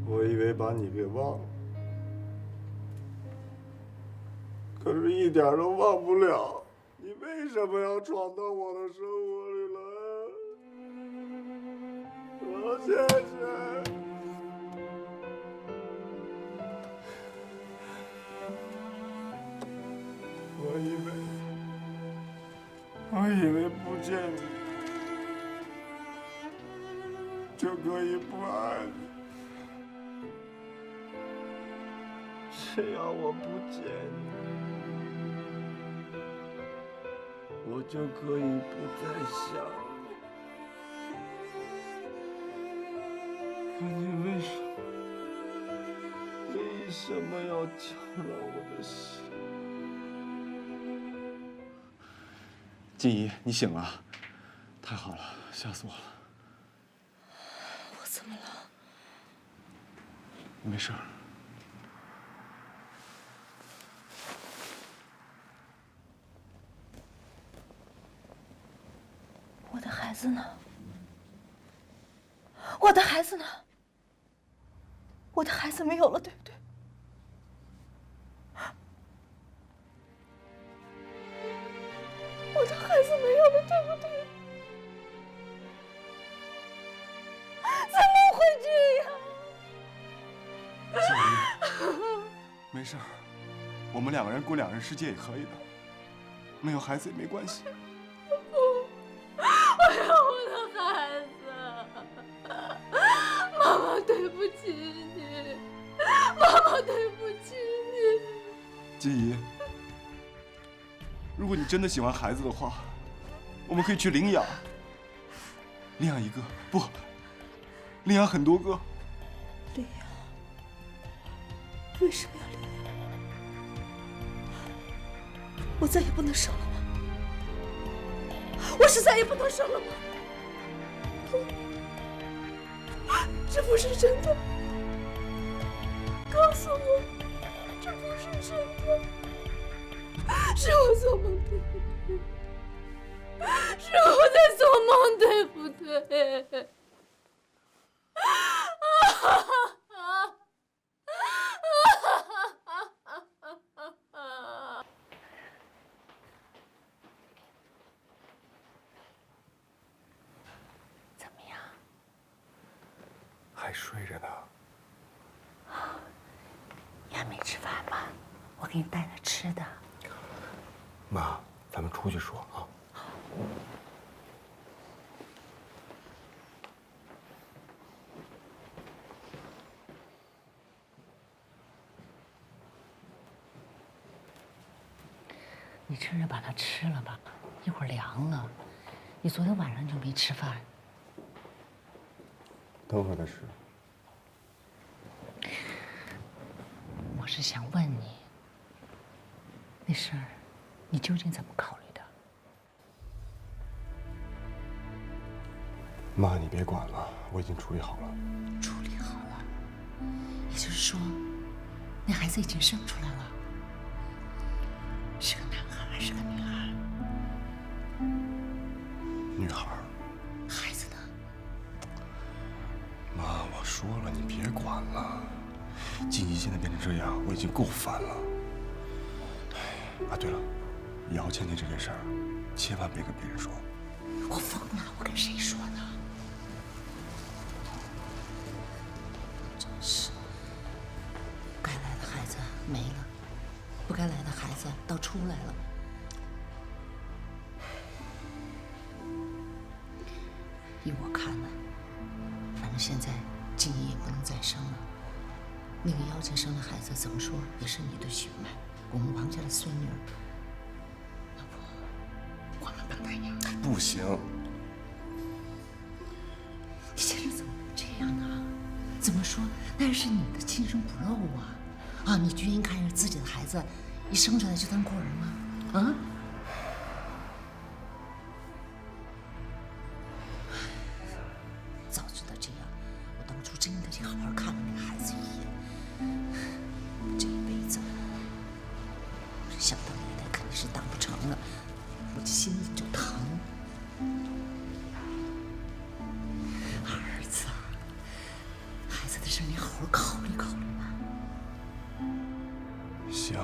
我以为把你给忘了，可是一点都忘不了。你为什么要闯到我的生活里来？王先生，我以为不见你就可以不爱你。 只要我不见你，我就可以不再想你。可你为什么要抢了我的心？静怡，你醒了，太好了，吓死我了。我怎么了？你没事儿。 我的孩子呢？我的孩子呢？我的孩子没有了，对不对？我的孩子没有了，对不对？怎么会这样？静怡，没事儿，我们两个人过两人世界也可以的，没有孩子也没关系。 我要我的孩子，妈妈对不起你，妈妈对不起你。静怡，如果你真的喜欢孩子的话，我们可以去领养，领养一个不，领养很多个。领养？为什么要领养？我再也不能生了吗？ 我是再也不能生了吗？不，这不是真的。告诉我，这不是真的，是我做梦对不对？是我在做梦对不对？还睡着呢。你还没吃饭吗？我给你带了吃的。妈，咱们出去说啊。你趁热把它吃了吧，一会儿凉了。你昨天晚上就没吃饭。 等会儿再吃。我是想问你，那事儿你究竟怎么考虑的？妈，你别管了，我已经处理好了。处理好了，也就是说，那孩子已经生出来了，是个男孩还是个女孩？女孩。 孩子呢？ 妈，我说了，你别管了。静怡现在变成这样，我已经够烦了。啊，对了，姚倩倩这件事儿，千万别跟别人说。我疯了，我跟谁说呢？真是，该来的孩子没了，不该来的孩子倒出来了。依我看呢。 反正现在静怡也不能再生了，那个姚倩生的孩子怎么说也是你的血脉，我们王家的孙女儿。要不，我们帮她养？不行。你现在怎么能这样呢？怎么说那是你的亲生骨肉啊！啊，你居然看着自己的孩子一生出来就当过儿吗？啊？ 真的得好好看了那个孩子一眼。这一辈子，想当奶奶肯定是当不成了，我的心里就疼。儿子，孩子的生你好好考虑考虑吧。行。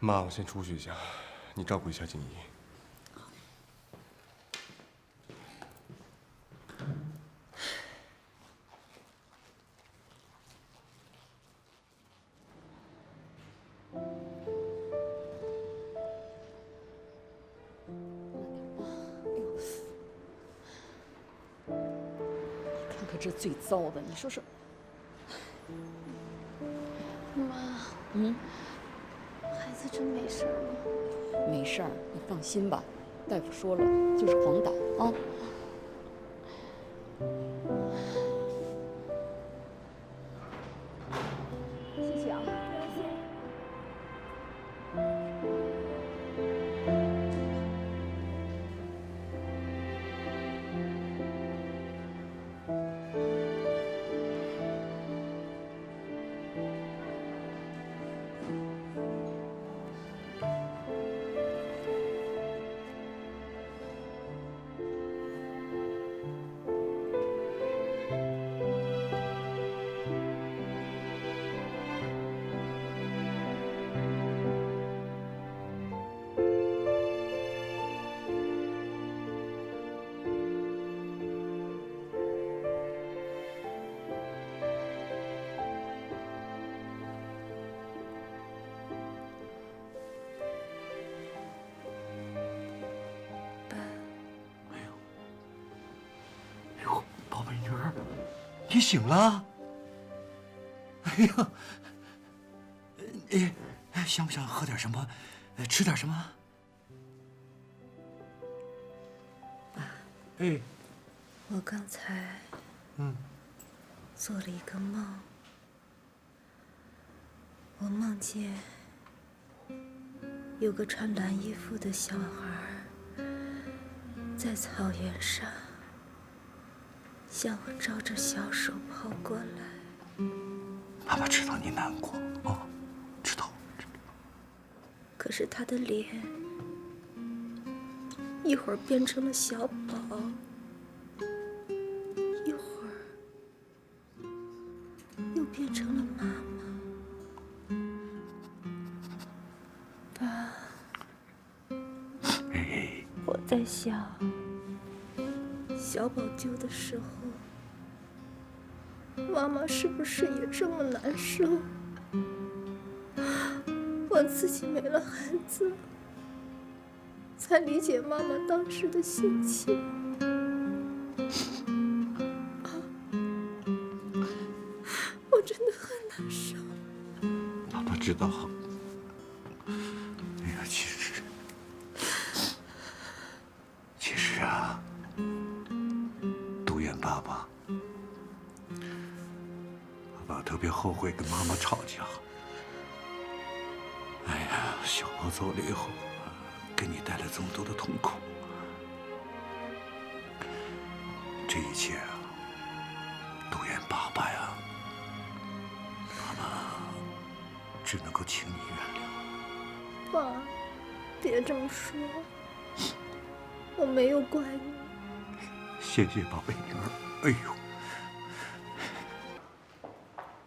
妈，我先出去一下，你照顾一下静怡。看看这最糟的，你说说。妈，孩子真没事吗？没事儿，你放心吧，大夫说了，就是黄疸啊。谢谢啊。你醒了？哎呀，想不想喝点什么？吃点什么？爸，哎，我刚才做了一个梦，我梦见有个穿蓝衣服的小孩在草原上向我招着小手跑过来。妈妈知道你难过啊，知道。可是他的脸一会儿变成了小宝，一会儿又变成了妈妈。爸，我在想，小宝丢的时候，妈妈是不是也这么难受？我自己没了孩子，才理解妈妈当时的心情。我真的很难受。妈妈知道。哎呀，其实啊，都怨爸爸。爸爸特别后悔跟妈妈吵架。哎呀，小宝走了以后，给你带来这么多的痛苦，这一切啊，都怨爸爸呀。妈妈只能够请你原谅。爸，别这么说，我没有怪你。谢谢宝贝女儿。哎呦，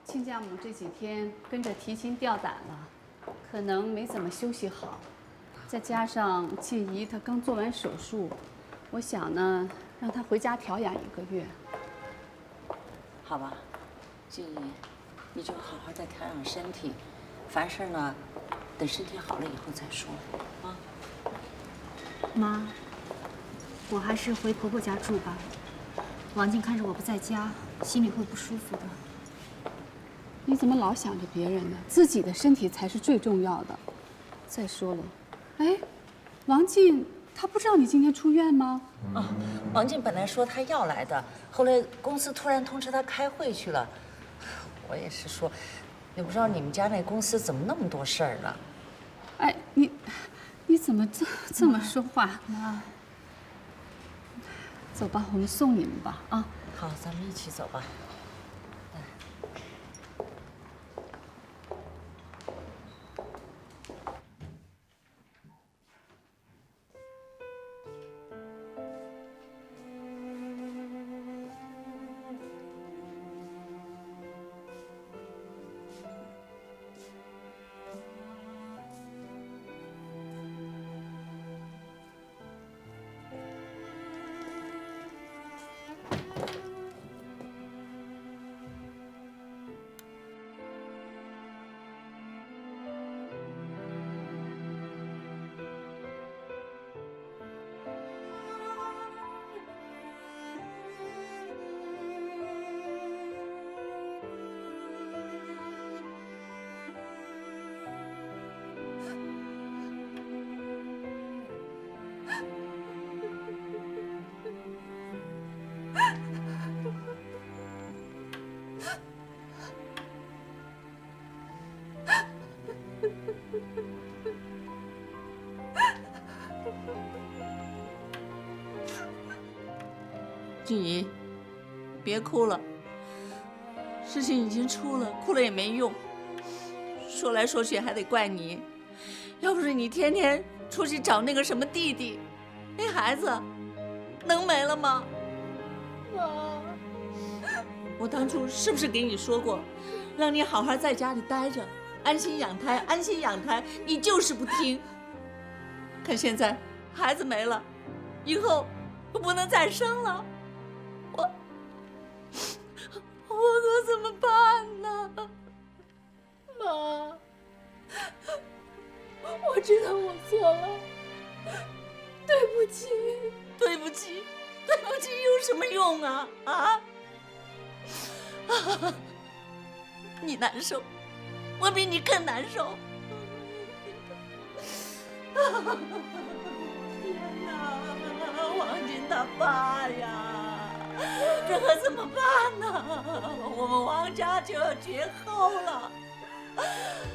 亲家母这几天跟着提亲吊胆了，可能没怎么休息好，再加上静怡她刚做完手术，我想呢，让她回家调养1个月。好吧，静怡，你就好好的调养身体，凡事呢，等身体好了以后再说啊。妈，我还是回婆婆家住吧。王静看着我不在家，心里会不舒服的。你怎么老想着别人呢？自己的身体才是最重要的。再说了，哎，王静她不知道你今天出院吗？啊，王静本来说她要来的，后来公司突然通知她开会去了。我也是说，也不知道你们家那公司怎么那么多事儿呢？哎，你怎么这么说话？妈，走吧，我们送你们吧。啊，好，咱们一起走吧。静怡，别哭了，事情已经出了，哭了也没用。说来说去还得怪你，要不是你天天出去找那个什么弟弟，那孩子能没了吗？妈，我当初是不是给你说过，让你好好在家里待着，安心养胎，安心养胎，你就是不听。可现在孩子没了，以后我不能再生了，我可怎么办呢？妈，我知道我错了，对不起，对不起，对不起，有什么用啊？啊！你难受，我比你更难受。天哪，王金他爸呀，这可怎么办呢？我们王家就要绝后了。哎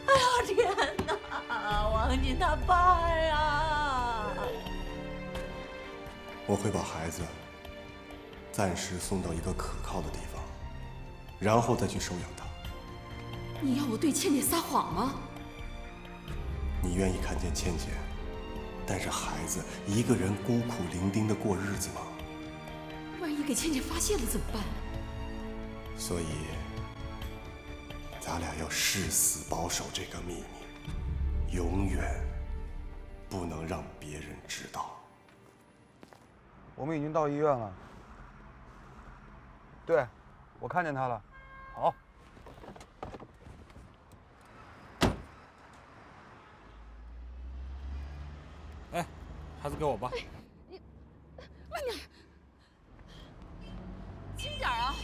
呦天哪，王金他爸呀！我会把孩子暂时送到一个可靠的地方，然后再去收养他。你要我对倩倩撒谎吗？你愿意看见倩倩带着孩子一个人孤苦伶仃的过日子吗？万一给倩倩发现了怎么办？所以，咱俩要誓死保守这个秘密，永远不能让别人知道。我们已经到医院了。对，我看见他了。好。哎，孩子给我吧。你慢点，轻点啊！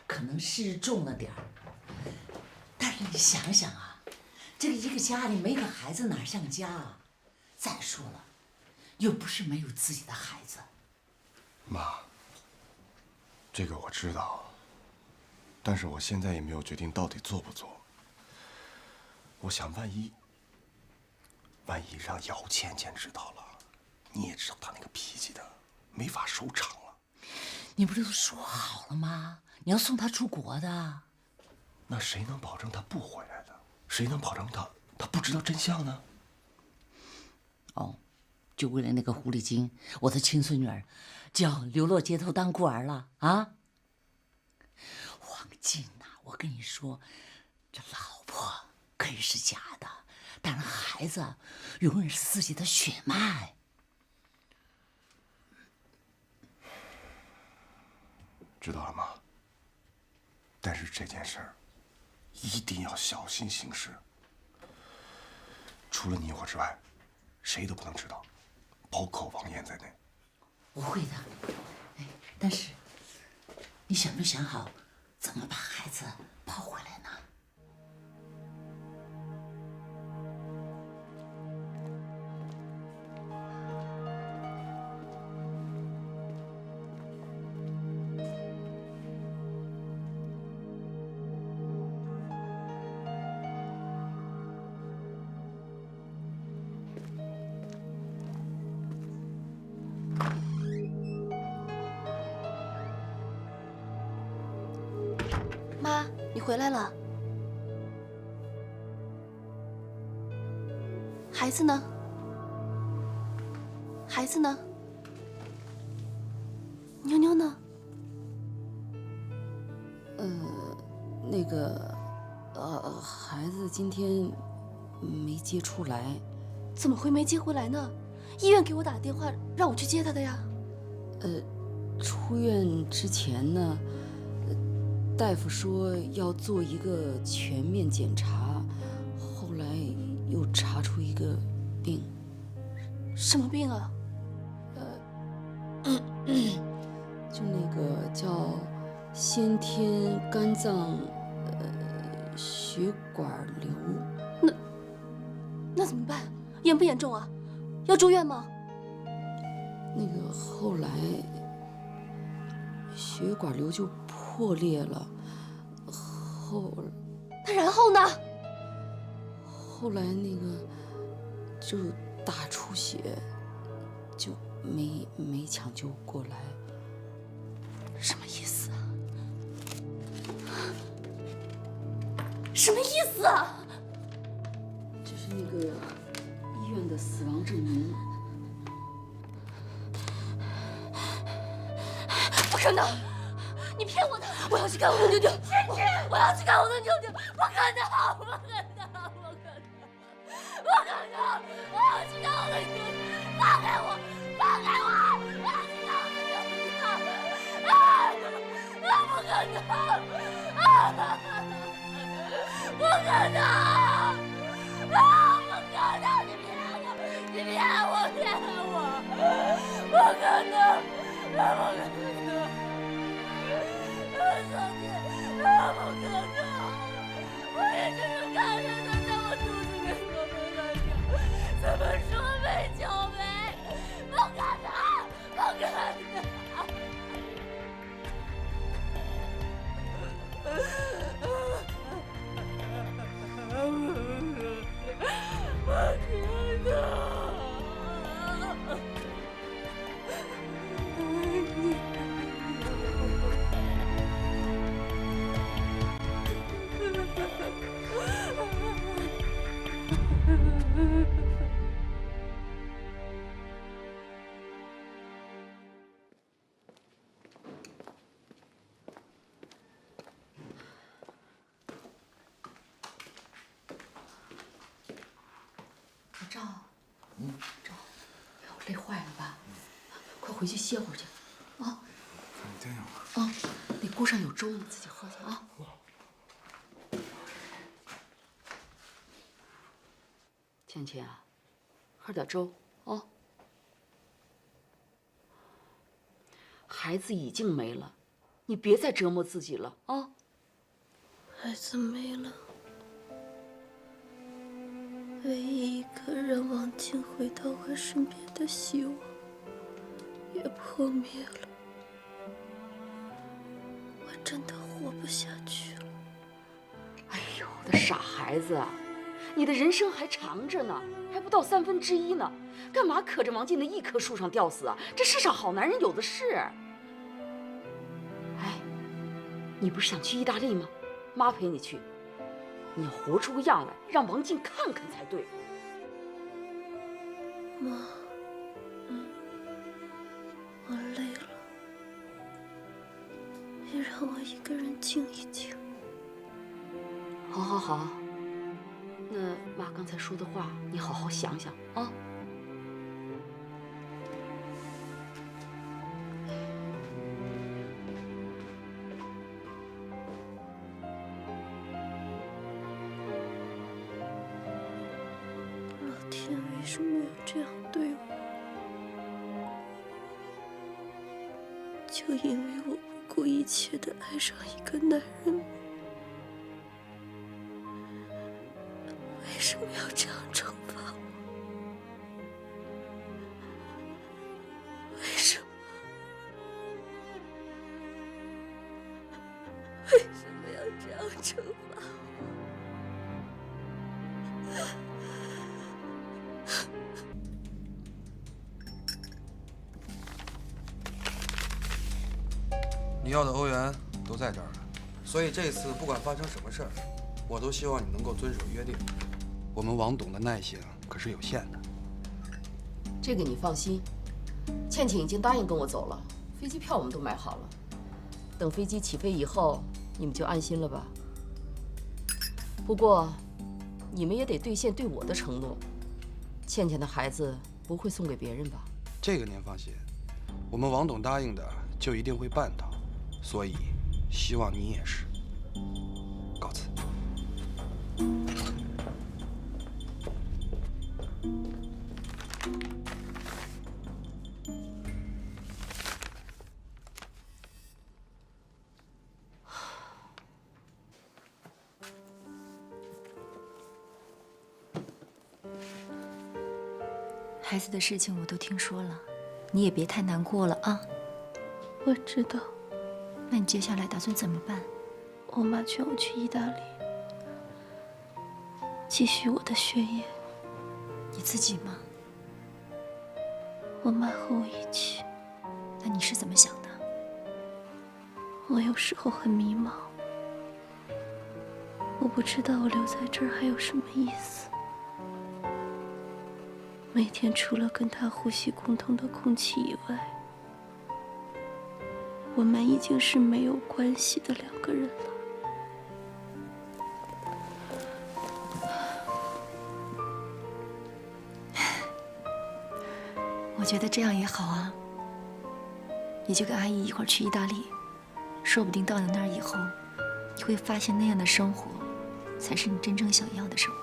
可能是重了点儿，但是你想想啊，这个一个家里没个孩子哪像家啊？再说了，又不是没有自己的孩子。妈，这个我知道，但是我现在也没有决定到底做不做。我想万一让姚倩倩知道了，你也知道她那个脾气的，没法收场了。你不是都说好了吗？你要送她出国的。那谁能保证她不回来的？谁能保证她不知道真相呢？哦，就为了那个狐狸精，我的亲孙女儿就要流落街头当孤儿了啊！皇静呐，我跟你说，这老婆可以是假的，但是孩子永远是自己的血脉。知道了吗？但是这件事儿一定要小心行事，除了你我之外，谁都不能知道，包括王艳在内。我会的，哎，但是你想没想好怎么把孩子抱回来呢？妈，你回来了。孩子呢？孩子呢？妞妞呢？孩子今天没接出来。怎么会没接回来呢？医院给我打电话让我去接他的呀。出院之前呢，大夫说要做一个全面检查，后来又查出一个病。什么病啊？就那个叫先天肝脏血管瘤。那怎么办？严不严重啊？要住院吗？那个后来血管瘤就破裂了，那然后呢？后来那个就大出血，就没抢救过来。什么意思啊？什么意思啊？这是那个医院的死亡证明。不可能！你骗我的！我要去看我的妞妞！我要去看我的妞妞！不可能！不可能！不可能！我要去看我的妞妞！放开我！放开我！我要去看我的妞妞！不可能！不可能！不可能！你骗我！你骗我！骗我！不可能！不可能！兄弟，不可能！我也只是看着他在我肚子里活蹦乱跳，怎么说没就没？不可能！不可能！赵，赵，累坏了吧？快回去歇会儿去，啊！看电影吧。啊，那锅上有粥，你自己喝去啊。倩倩啊，喝点粥啊。孩子已经没了，你别再折磨自己了啊。孩子没了。唯一一个让王静回到我身边的希望也破灭了，我真的活不下去了。哎呦，我的傻孩子啊，你的人生还长着呢，还不到1/3呢，干嘛可着王静的一棵树上吊死啊？这世上好男人有的是。哎，你不是想去意大利吗？妈陪你去。你要活出个样来，让王静看看才对。妈，我累了，一让我一个人静一静。好，好，好。那妈刚才说的话，你好好想想啊。老天为什么要这样对我？就因为我不顾一切的爱上一个男人吗？为什么要这样惩罚我？为什么？为什么要这样惩罚你要的欧元都在这儿了，所以这次不管发生什么事儿，我都希望你能够遵守约定。我们王董的耐性可是有限的。这个你放心，倩倩已经答应跟我走了，飞机票我们都买好了。等飞机起飞以后，你们就安心了吧。不过，你们也得兑现对我的承诺。倩倩的孩子不会送给别人吧？这个您放心，我们王董答应的就一定会办到，所以希望你也是。告辞。孩子的事情我都听说了，你也别太难过了啊。我知道。那你接下来打算怎么办？我妈劝我去意大利，继续我的学业。你自己吗？我妈和我一起。那你是怎么想的？我有时候很迷茫，我不知道我留在这儿还有什么意思。每天除了跟她呼吸共同的空气以外，我们已经是没有关系的两个人了。我觉得这样也好啊。你就跟阿姨一块儿去意大利，说不定到了那儿以后，你会发现那样的生活，才是你真正想要的生活。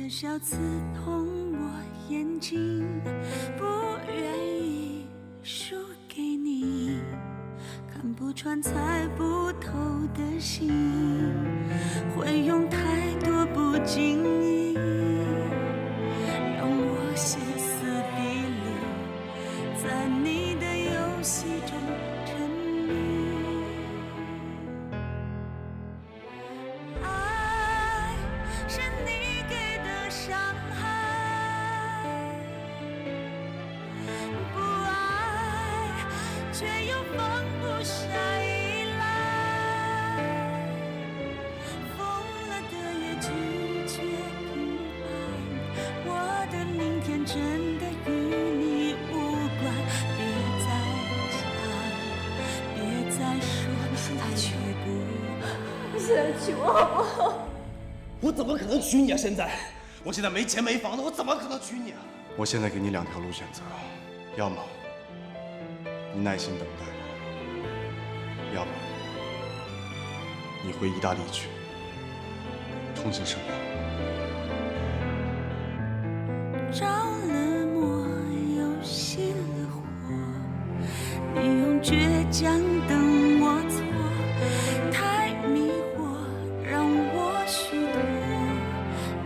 笑刺痛我眼睛，不愿意输给你，看不穿猜不透的心，会用太多不经意，让我歇斯底里，在你的游戏中沉迷。爱是你给的伤害，不爱却又放不下依赖，疯了的也拒绝平安，我的明天真的与你无关，别再想，别再说爱却不爱。你现在娶我好不好？我怎么可能娶你啊？现在，我现在没钱没房子，我怎么可能娶你啊？我现在给你两条路选择，要么你耐心等待，要么你回意大利去，重新生活。着了魔，又熄了火，你用倔强等我错，太迷惑，让我虚脱，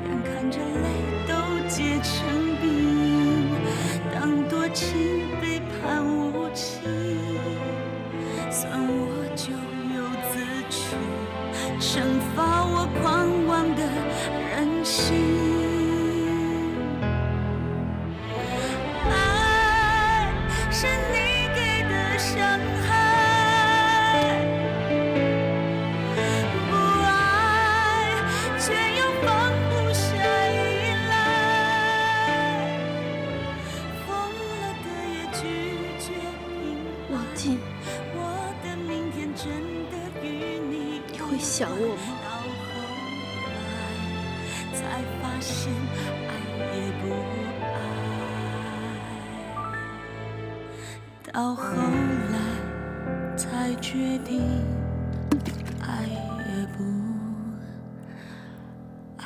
眼看着泪都结成冰，当多情背叛无情，算我咎由自取。想我吗？才发现爱也不爱，到后来才决定爱也不爱。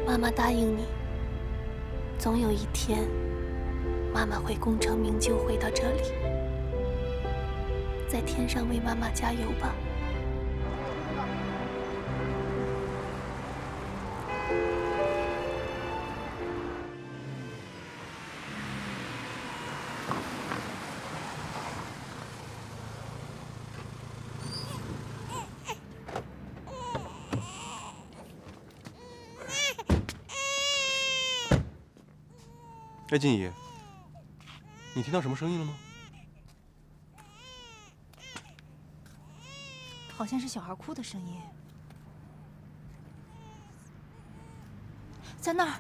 妈妈答应你，总有一天，妈妈会功成名就回到这里，在天上为妈妈加油吧。哎，静怡，你听到什么声音了吗？好像是小孩哭的声音，在那儿。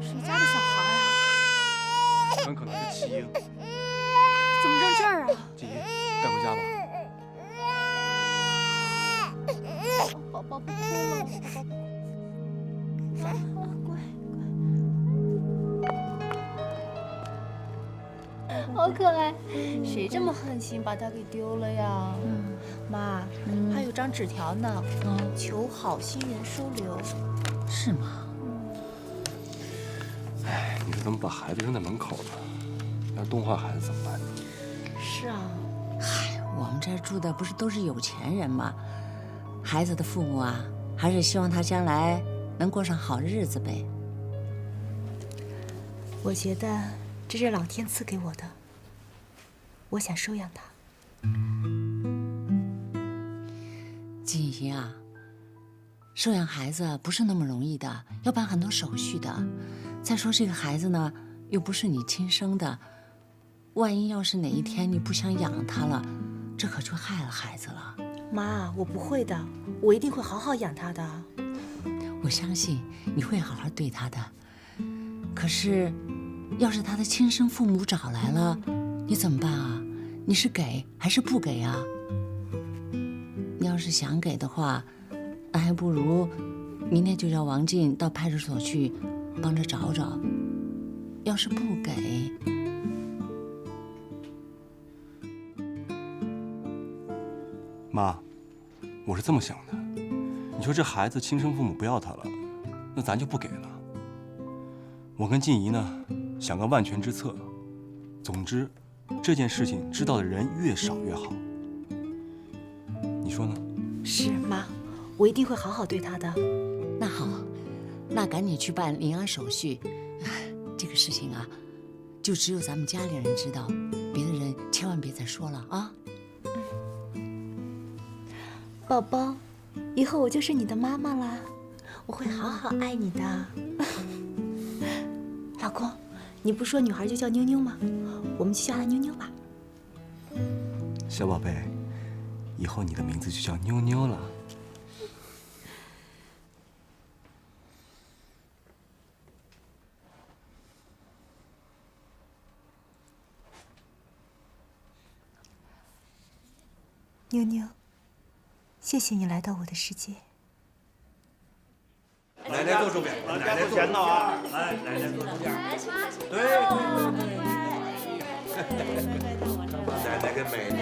谁家的小孩啊？很可能是弃婴。怎么扔这儿啊？静怡，带回家吧。宝宝不哭了，宝宝乖乖。好可爱，谁这么狠心把它给丢了呀？妈，还有张纸条呢，求好心人收留。是吗？哎，你是怎么把孩子扔在门口的？要是冻坏孩子怎么办呢？是啊，嗨，我们这儿住的不是都是有钱人吗？孩子的父母啊，还是希望他将来能过上好日子呗。我觉得这是老天赐给我的，我想收养他。静怡啊，收养孩子不是那么容易的，要办很多手续的。再说这个孩子呢，又不是你亲生的，万一要是哪一天你不想养他了，这可就害了孩子了。妈，我不会的，我一定会好好养他的。我相信你会好好对他的。可是，要是他的亲生父母找来了，你怎么办啊？你是给还是不给啊？你要是想给的话，那还不如明天就叫王静到派出所去帮着找找。要是不给，妈，我是这么想的，你说这孩子亲生父母不要他了，那咱就不给了。我跟静怡呢，想个万全之策。总之，这件事情知道的人越少越好。你说呢？是妈，我一定会好好对他的。那好，那赶紧去办领养手续。这个事情啊，就只有咱们家里人知道，别的人千万别再说了啊。宝宝，以后我就是你的妈妈啦，我会好好爱你的。老公，你不说女孩就叫妞妞吗？我们就叫她妞妞吧。小宝贝，以后你的名字就叫妞妞了。妞妞，谢谢你来到我的世界。奶奶坐这边，奶奶坐前头啊！来，奶奶坐中间。对。奶奶跟美丽。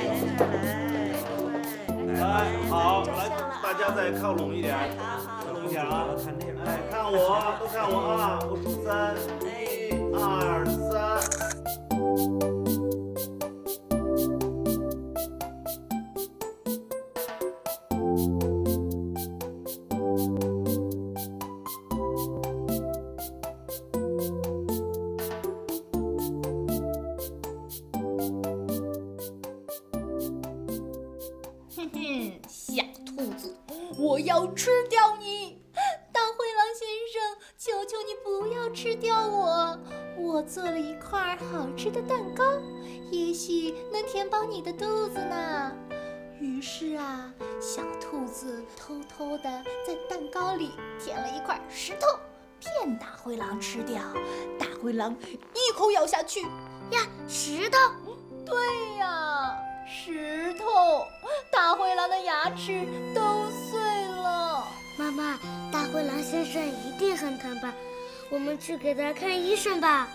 来，好，来，大家再靠拢一点，靠拢一点啊！哎，看我，都看我啊！我数3，1、2、3。小兔子，我要吃掉你！大灰吃掉我。我做了一块好吃的蛋糕，也许能填饱你的肚子呢。于是啊，小兔子偷偷地在蛋糕里填了一块石头，骗大灰狼吃掉。大灰狼一口咬下去，呀，石头！对呀，石头！大灰狼的牙齿都碎了。妈妈，大灰狼先生一定很疼吧？我们去给他看医生吧。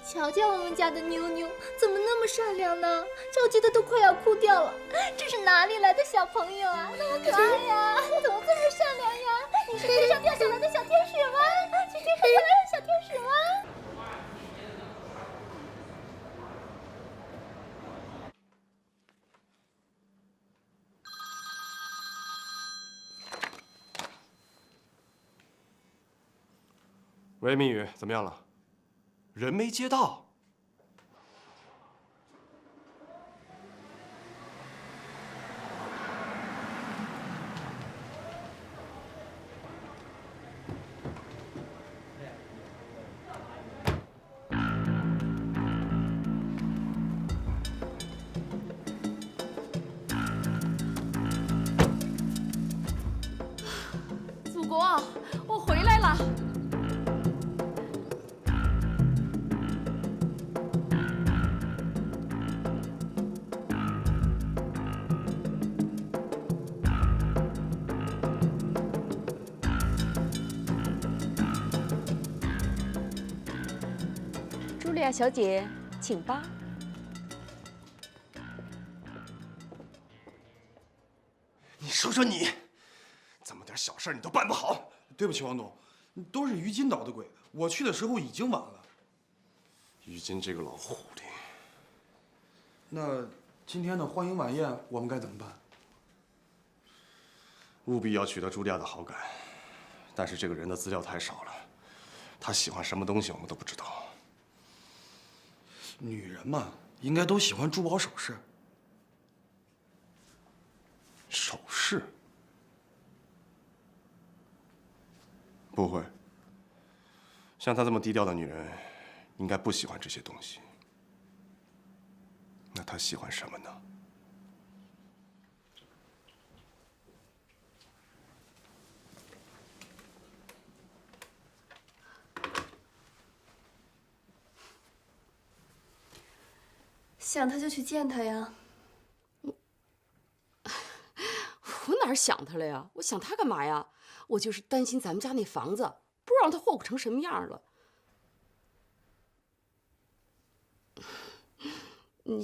瞧瞧我们家的妞妞，怎么那么善良呢？着急的都快要哭掉了。这是哪里来的小朋友啊？那么可爱呀，怎么这么善良呀？你是天上掉下来的小天使吗？是天上掉下来的小天使吗？喂，明宇，怎么样了？人没接到。祖国，我回来了。茱莉亚小姐，请吧。你说说你，这么点小事你都办不好。对不起，王董，都是于金捣的鬼。我去的时候已经晚了。于金这个老狐狸。那今天的欢迎晚宴我们该怎么办？务必要取得茱莉亚的好感，但是这个人的资料太少了，他喜欢什么东西我们都不知道。女人嘛，应该都喜欢珠宝首饰。首饰？不会，像她这么低调的女人，应该不喜欢这些东西。那她喜欢什么呢？想他就去见他呀。我哪想他了呀？我想他干嘛呀？我就是担心咱们家那房子，不知道他霍霍成什么样了。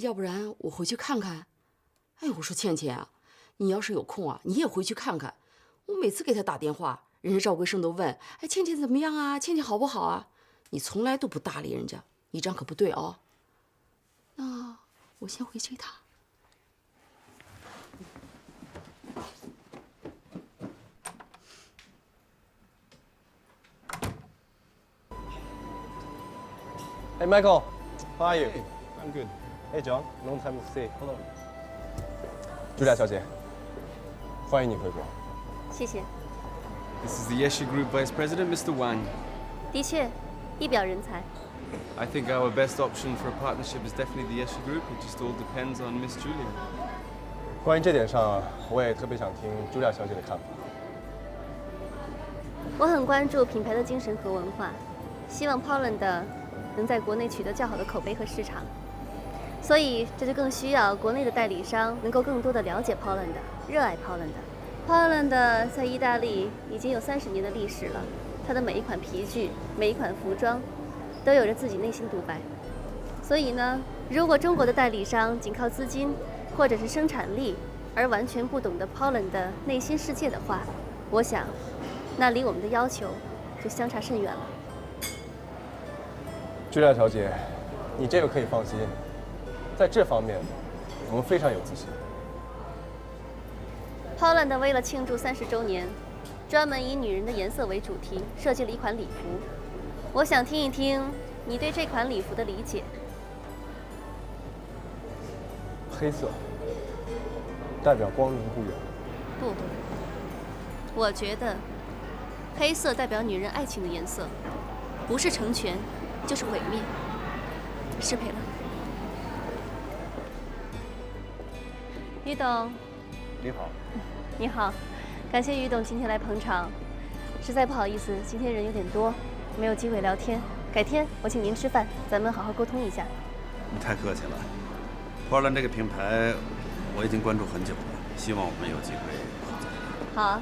要不然我回去看看。哎，我说倩倩啊，你要是有空啊，你也回去看看。我每次给他打电话，人家赵桂生都问：“哎，倩倩怎么样啊？倩倩好不好啊？”你从来都不搭理人家，你这样可不对哦。那我先回去一趟。Hey Michael, how are you? I'm good. Hey John, long time no see. Hello. 茱莉亚小姐，欢迎你回国。谢谢。 This is the Yeshi Group Vice President, Mr. Wang. 的确，一表人才。 I think our best option for a partnership is definitely the Yeshi Group. It just all depends on Miss Julia. 关于这点上，我也特别想听茱莉亚小姐的看法。我很关注品牌的精神和文化，希望 Poland 能在国内取得较好的口碑和市场。所以这就更需要国内的代理商能够更多的了解 Poland， 热爱 Poland。Poland 在意大利已经有30年的历史了，它的每一款皮具、每一款服装，都有着自己内心独白。所以呢，如果中国的代理商仅靠资金或者是生产力，而完全不懂得 Poland 的内心世界的话，我想，那离我们的要求就相差甚远了。茱莉亚小姐，你这个可以放心，在这方面我们非常有自信。Poland 为了庆祝30周年，专门以女人的颜色为主题设计了一款礼服。我想听一听你对这款礼服的理解。黑色代表光明不远。不，我觉得黑色代表女人爱情的颜色。不是成全，就是毁灭。失陪了。于董，你好。你好，感谢于董今天来捧场，实在不好意思，今天人有点多，没有机会聊天。改天我请您吃饭，咱们好好沟通一下。你太客气了。Poland 这个品牌我已经关注很久了，希望我们有机会合作。好啊。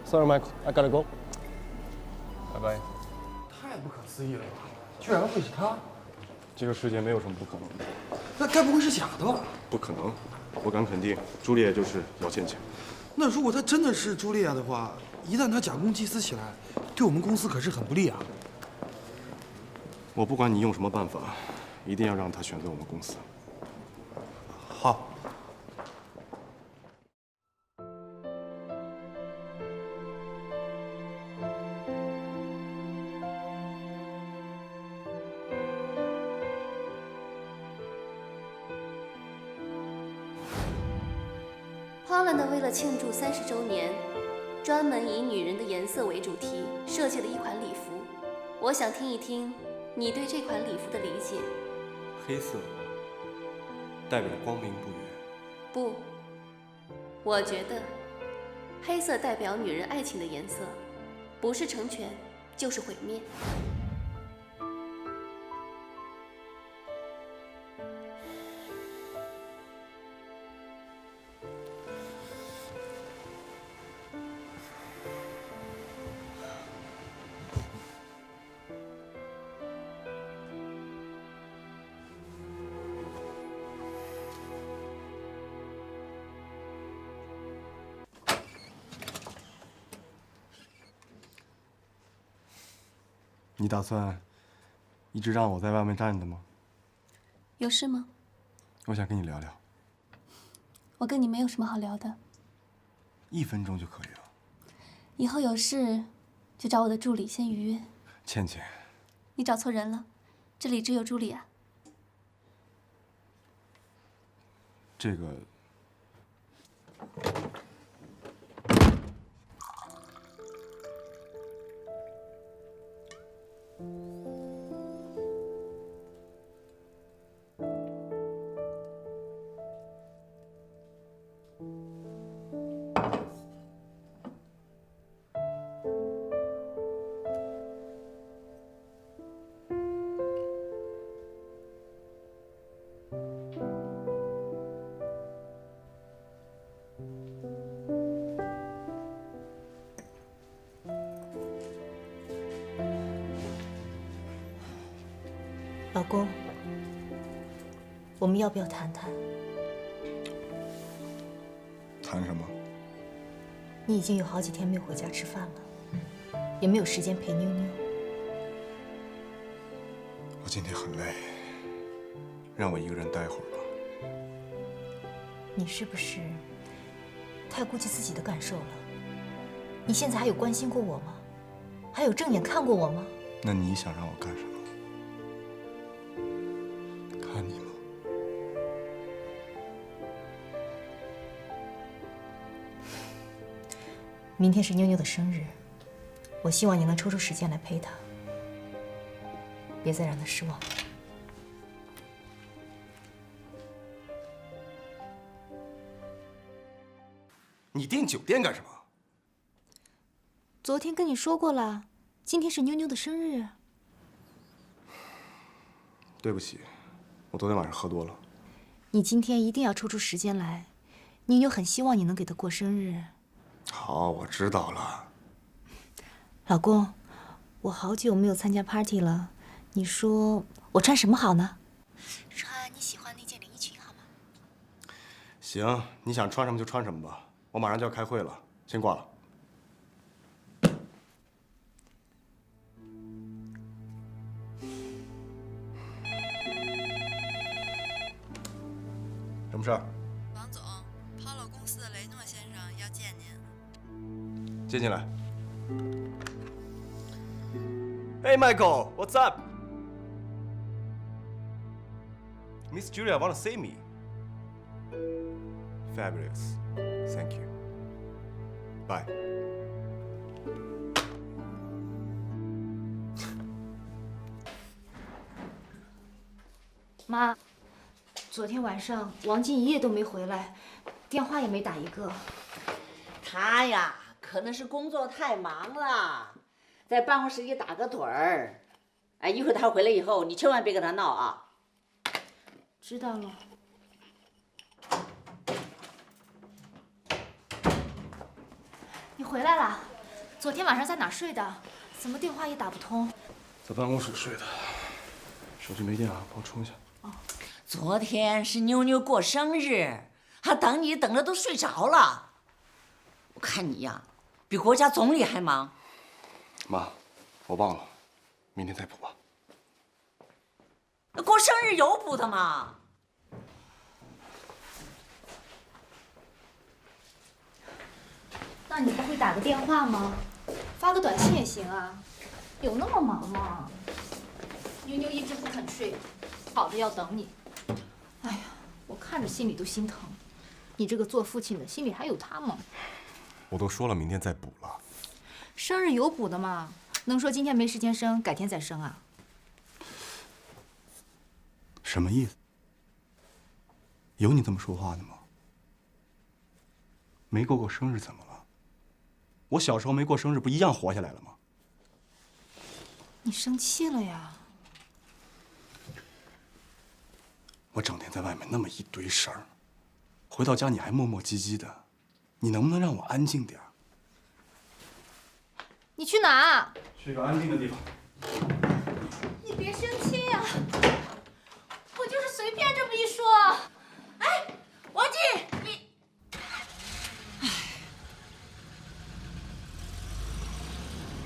Sorry, Michael, I gotta go. 拜拜。太不可思议了吧！居然会是他！这个世界没有什么不可能的。那该不会是假的吧？不可能，我敢肯定，朱丽叶就是姚倩倩。那如果她真的是茱莉亚的话，一旦她假公济私起来，对我们公司可是很不利啊。我不管你用什么办法，一定要让她选择我们公司。好。Poland 为了庆祝30周年，专门以女人的颜色为主题设计了一款礼服。我想听一听你对这款礼服的理解。黑色代表光明不远。不，我觉得黑色代表女人爱情的颜色，不是成全，就是毁灭。你打算一直让我在外面站着吗？有事吗？我想跟你聊聊。我跟你没有什么好聊的。1分钟就可以了。以后有事就找我的助理先预约。倩倩，你找错人了，这里只有助理啊。这个。老公，我们要不要谈谈？谈什么？你已经有好几天没有回家吃饭了，也没有时间陪妞妞。我今天很累，让我一个人待会儿吧。你是不是太顾及自己的感受了？你现在还有关心过我吗？还有正眼看过我吗？那你想让我干什么？看你吗？明天是妞妞的生日，我希望你能抽出时间来陪她，别再让她失望了。你订酒店干什么？昨天跟你说过了，今天是妞妞的生日。对不起，我昨天晚上喝多了。你今天一定要抽出时间来，妞妞很希望你能给她过生日。好，我知道了。老公，我好久没有参加 party 了，你说我穿什么好呢？穿你喜欢那件连衣裙好吗？行，你想穿什么就穿什么吧。我马上就要开会了，先挂了。什么事儿？王总，Part6公司的雷诺先生要见您。接进来。Hey Michael, what's up? Miss Julia want to see me. Fabulous. Thank you. Bye. 妈，昨天晚上王静一夜都没回来，电话也没打一个。他呀，可能是工作太忙了，在办公室里打个盹儿。哎，一会儿他回来以后，你千万别跟他闹啊。知道了。你回来了？昨天晚上在哪睡的？怎么电话也打不通？在办公室睡的，手机没电啊，帮我充一下。昨天是妞妞过生日，她等你等的都睡着了。我看你呀，比国家总理还忙。妈，我忘了，明天再补吧。那过生日有补的吗？那你不会打个电话吗？发个短信也行啊，有那么忙吗？妞妞一直不肯睡，吵着要等你。哎呀，我看着心里都心疼。你这个做父亲的，心里还有他吗？我都说了明天再补了。生日有补的吗？能说今天没时间生，改天再生啊？什么意思？有你这么说话的吗？没过生日怎么了？我小时候没过生日，不一样活下来了吗？你生气了呀？我整天在外面那么一堆事儿，回到家你还磨磨唧唧的，你能不能让我安静点儿？你去哪？去个安静的地方。你别生气呀，我就是随便这么一说。哎，王静，你，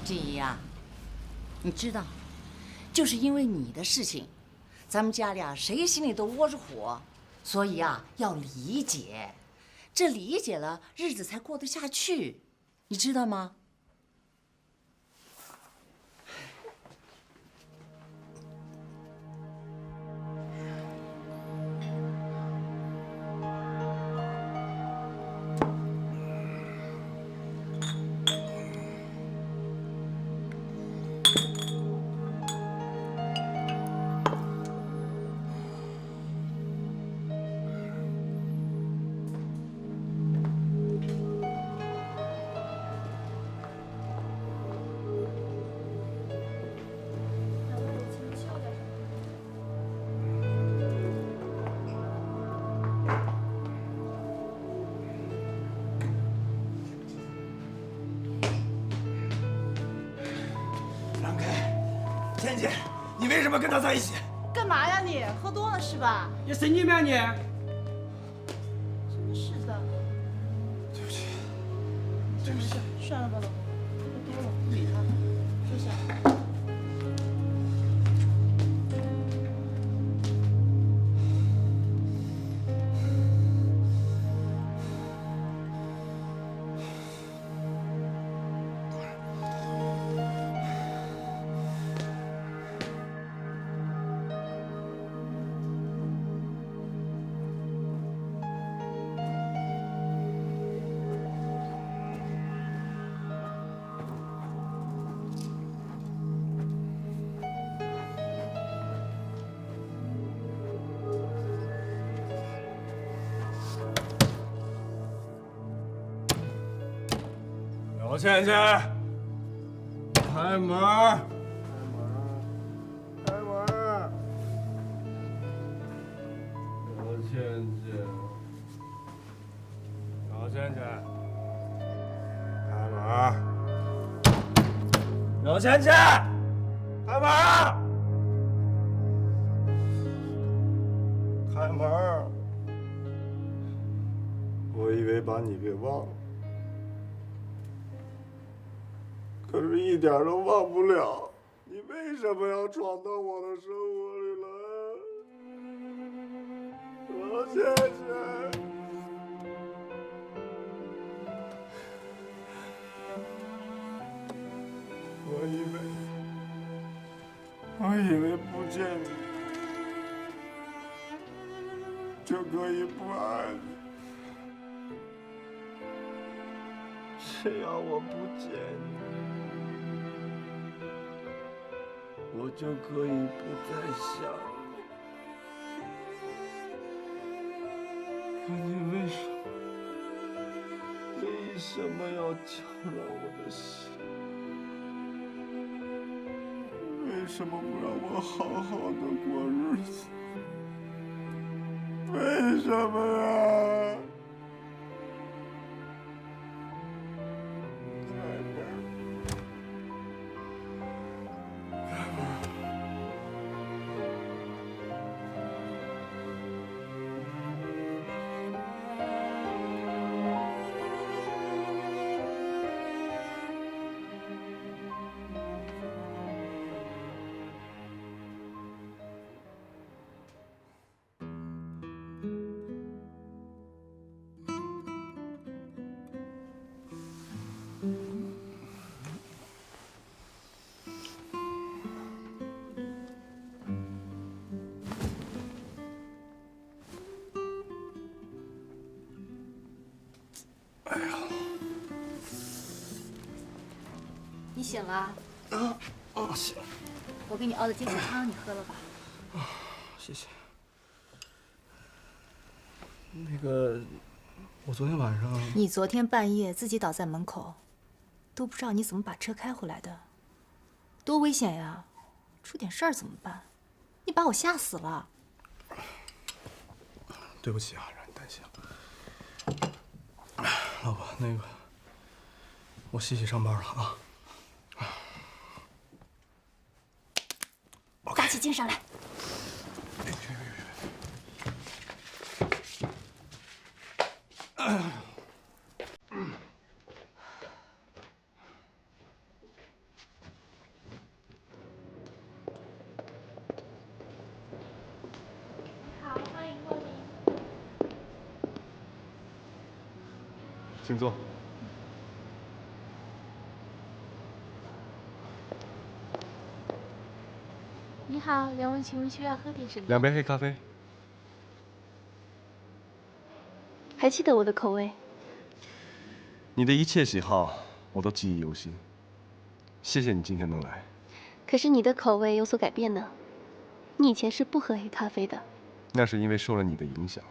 静怡呀，你知道，就是因为你的事情，咱们家里啊谁心里都窝着火，所以啊要理解，这理解了日子才过得下去，你知道吗？倩倩，你为什么跟他在一起？干嘛呀你？喝多了是吧？你神经病啊你！真是的。对不起，没事，算了吧，老公，喝多了不理他，休息。老倩倩，开门！开门！老倩倩，老倩倩，开门！老倩倩，开门！开门！我以为把你给忘了。可是，一点都忘不了。你为什么要闯到我的生活里来，老倩倩？我以为不见你就可以不爱你。只要我不见你，我就可以不再想你。可你为什么要搅乱我的心？为什么不让我好好的过日子？为什么呀？你醒了？醒了。我给你熬的金水汤，你喝了吧。谢谢。那个，我昨天晚上……你昨天半夜自己倒在门口，都不知道你怎么把车开回来的，多危险呀！出点事儿怎么办？你把我吓死了。对不起啊，让你担心了。老婆，那个，我洗洗上班了啊。打起精神来。好，欢迎光临。请坐。你好，两位，请问需要喝点什么2杯黑咖啡。还记得我的口味？你的一切喜好我都记忆犹新。谢谢你今天能来。可是你的口味有所改变呢。你以前是不喝黑咖啡的。那是因为受了你的影响。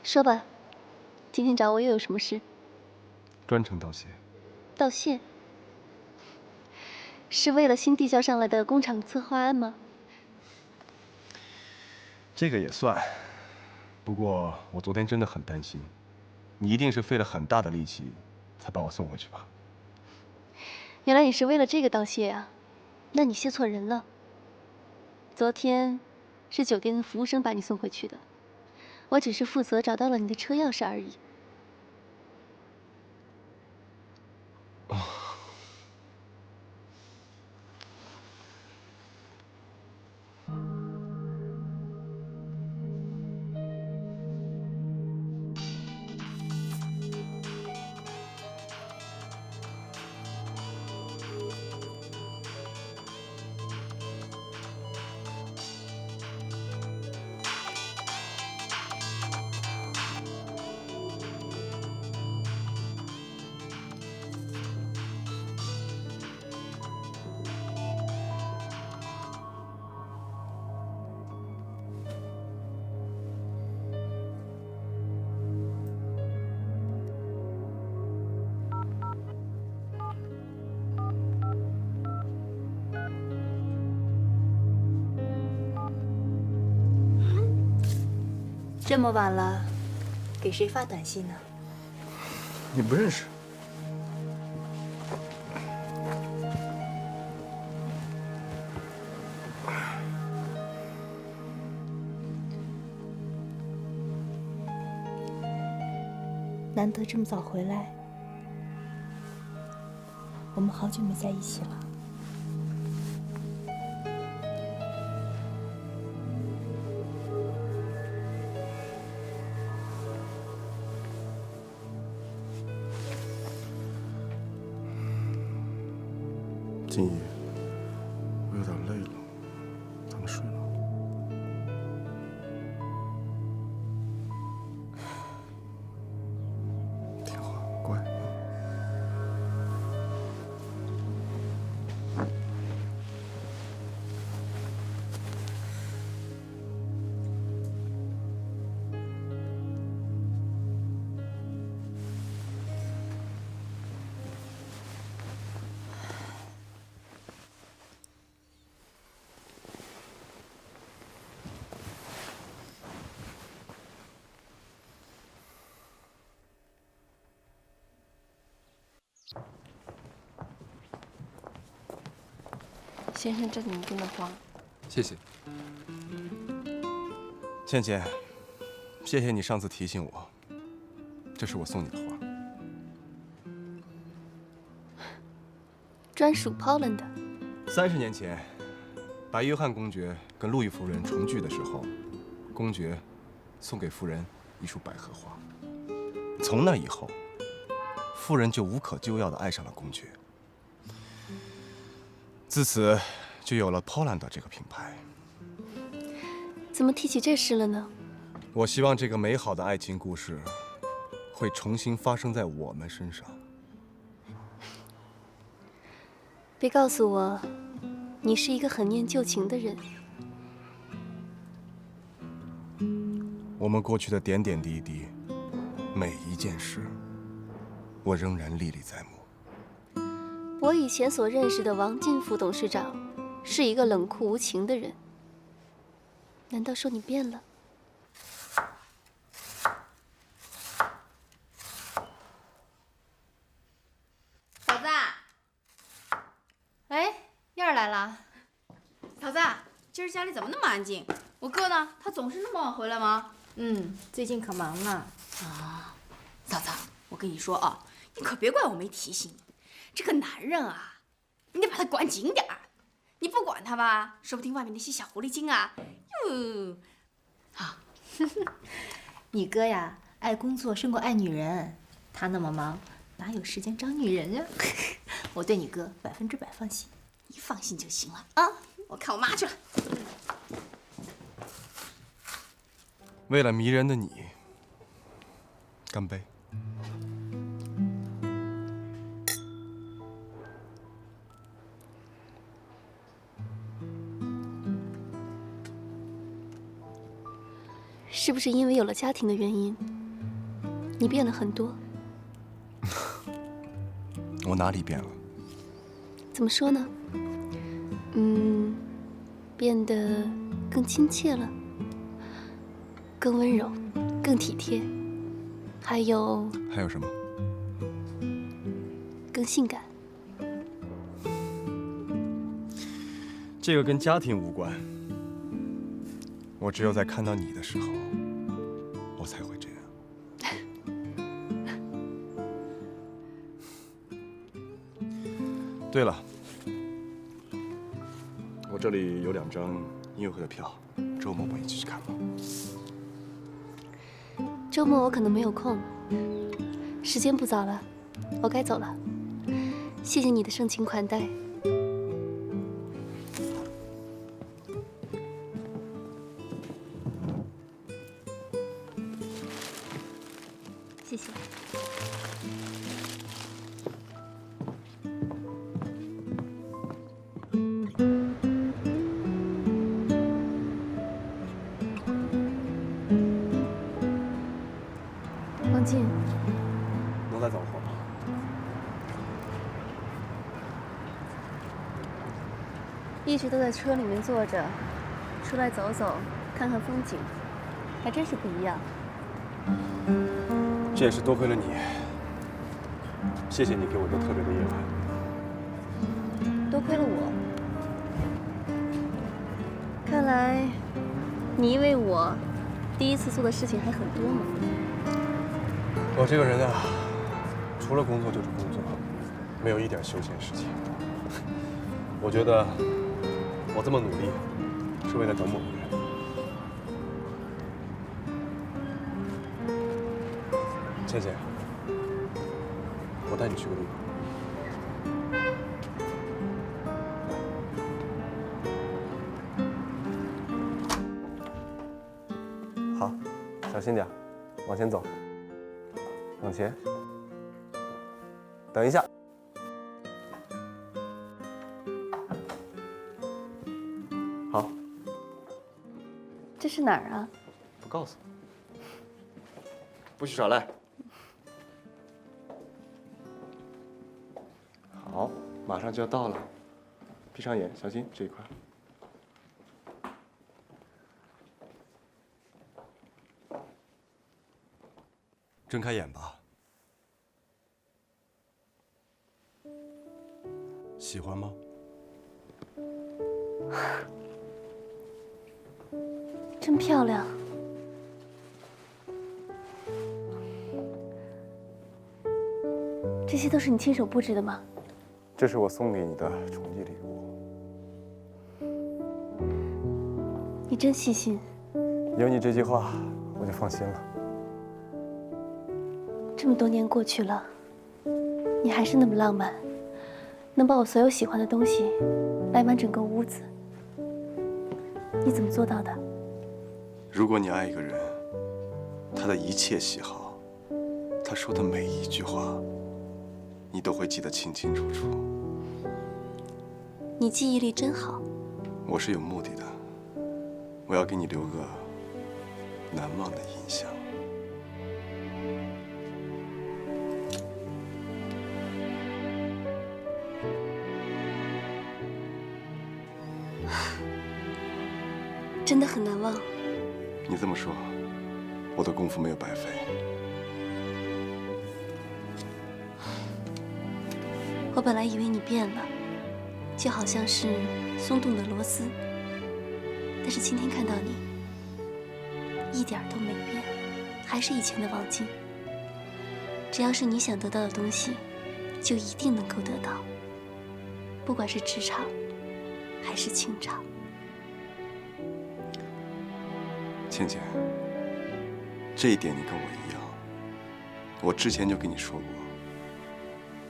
说吧，今天找我又有什么事？专程道谢。道谢？是为了新递交上来的工厂策划案吗？这个也算。不过我昨天真的很担心，你一定是费了很大的力气才把我送回去吧？原来你是为了这个道谢啊？那你谢错人了。昨天是酒店的服务生把你送回去的，我只是负责找到了你的车钥匙而已。这么晚了，给谁发短信呢？你不认识？难得这么早回来，我们好久没在一起了。静怡，我有点累了，咱们睡吧。先生，这是您订的花。谢谢。倩倩，谢谢你上次提醒我，这是我送你的花，专属 Poland 的。30年前，白约翰公爵跟路易夫人重聚的时候，公爵送给夫人一束百合花。从那以后，夫人就无可救药地爱上了公爵。自此，就有了 Poland 这个品牌。怎么提起这事了呢？我希望这个美好的爱情故事会重新发生在我们身上。别告诉我，你是一个很念旧情的人。我们过去的点点滴滴，每一件事，我仍然历历在目。我以前所认识的王进副董事长，是一个冷酷无情的人。难道说你变了？嫂子，哎，燕儿来了。嫂子，今儿家里怎么那么安静？我哥呢？他总是那么晚回来吗？最近可忙了。啊，嫂子，我跟你说啊，你可别怪我没提醒你。这个男人啊，你得把他管紧点儿。你不管他吧，说不定外面那些小狐狸精啊，哟。啊，你哥呀，爱工作胜过爱女人。他那么忙，哪有时间找女人呀？我对你哥100%放心，你放心就行了啊。我看我妈去了。为了迷人的你，干杯！是不是因为有了家庭的原因，你变了很多？我哪里变了？怎么说呢？变得更亲切了，更温柔，更体贴，还有什么？更性感。这个跟家庭无关。我只有在看到你的时候，我才会这样。对了，我这里有2张音乐会的票，周末我一起去看吧。周末我可能没有空，时间不早了，我该走了。谢谢你的盛情款待。谢谢。王静，能再等会儿吗？一直都在车里面坐着，出来走走，看看风景，还真是不一样。这也是多亏了你，谢谢你给我一个特别的夜晚。多亏了我。看来，你因为我第一次做的事情还很多呢。我这个人啊，除了工作就是工作，没有一点休闲时间。我觉得我这么努力，是为了等某个人。倩倩，我带你去个地方。好，小心点，往前走，往前。等一下。好。这是哪儿啊？不告诉你。不许耍赖。好，马上就要到了，闭上眼，小心这一块。睁开眼吧。喜欢吗？真漂亮。这些都是你亲手布置的吗？这是我送给你的宠溺礼物。你真细心。有你这句话，我就放心了。这么多年过去了，你还是那么浪漫，能把我所有喜欢的东西摆满整个屋子。你怎么做到的？如果你爱一个人，他的一切喜好，他说的每一句话，你都会记得清清楚楚。你记忆力真好。我是有目的的，我要给你留个难忘的印象。真的很难忘。你这么说，我的功夫没有白费。我本来以为你变了，就好像是松动的螺丝，但是今天看到你，一点都没变，还是以前的王静。只要是你想得到的东西，就一定能够得到，不管是职场还是情场。倩倩，这一点你跟我一样，我之前就跟你说过，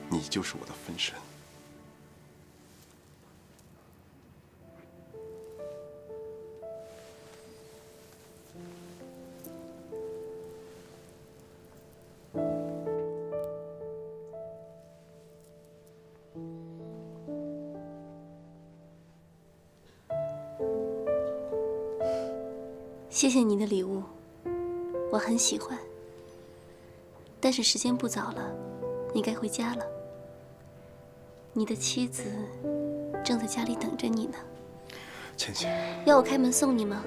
你就是我的分身。谢谢你的礼物，我很喜欢。但是时间不早了，你该回家了。你的妻子正在家里等着你呢。倩倩，要我开门送你吗？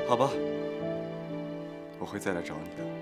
好吧，我会再来找你的。